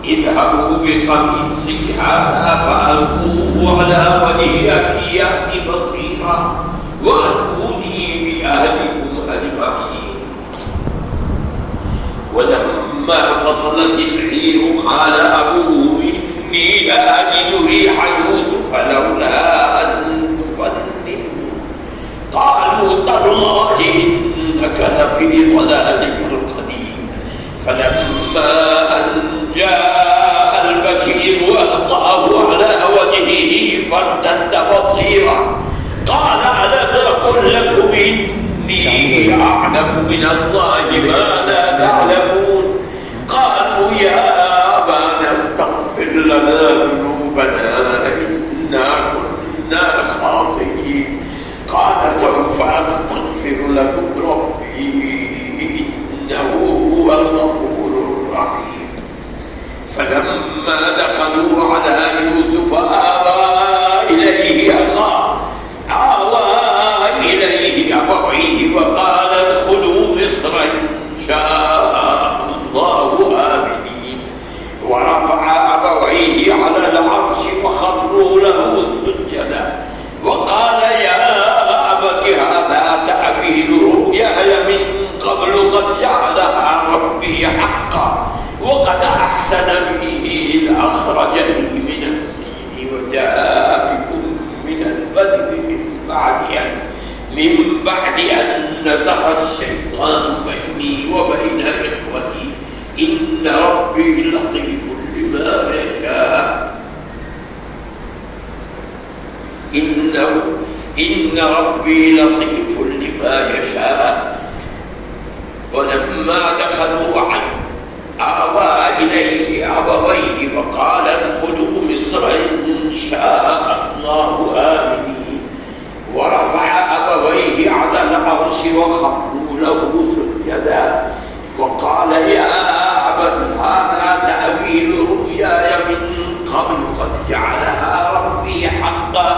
اذهبوا بقميصي هذا فألقوه على وجه أبي يأت بصيرا وأتوني بأهلكم أجمعين. ولما فصلت العير قال أبوه إني لأجد ريح يوسف لولا أن تفندون. قالوا تالله إنك لفي ضلالك القديم. فلما أن جاء البشير ألقاه على وجهه فارتد بصيرا قال ألم أقل لكم إني أعلم من الله ما لا تعلمون. قالوا يا أبانا استغفر لنا ذنوبنا إنا كنا خاطئين. قال سوف أستغفر لكم ربي إنه هو الغفور الرحيم. فلما دخلوا على يوسف آوى إليه أبويه وقال ادخلوا مصر إن شاء الله آمنين. ورفع أبويه على العرش وخروا له سجدا وقال يا أبت هذا تأويل رؤياي من قبل قد جعلها ربي حقا وقد أحسن بي إذ أخرجني من السجن وجاء بكم من البدو من بعد أن نزغ الشيطان بيني وبين إخوتي إن ربي لطيف لما يشاء إن ربي لطيف لما يشاء. ولما دخلوا عنه آوى إليه أبويه وقال ادخلوا مصر إن شاء الله آمنين. ورفع أبويه على العرش وخروا له سجدا وقال يا أبت هذا تأويل رؤياي من قبل قد جعلها ربي حقا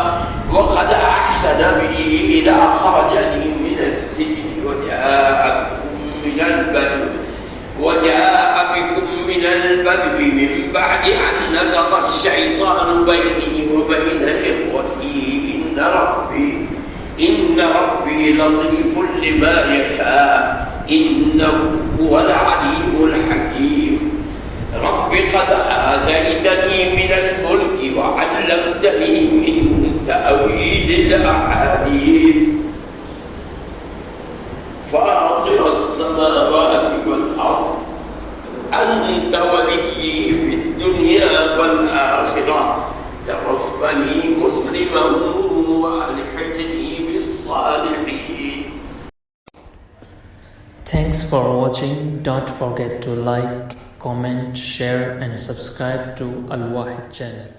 وقد أحسن بي إذ أخرجني من السجن وجاء بكم من البدو من بعد أن نزغ الشيطان بيني وبين إخوتي إن ربي لطيف لما يشاء إنه هو العليم الحكيم. رب قد آتيتني من الملك وعلمتني من تأويل الأحاديث فاطر السماوات والأرض أنت وليي في الدنيا والآخرة توفني مسلما وألحقني بالصالحين. Thanks for watching. Don't forget to like, comment, share and subscribe to Al Wahid channel.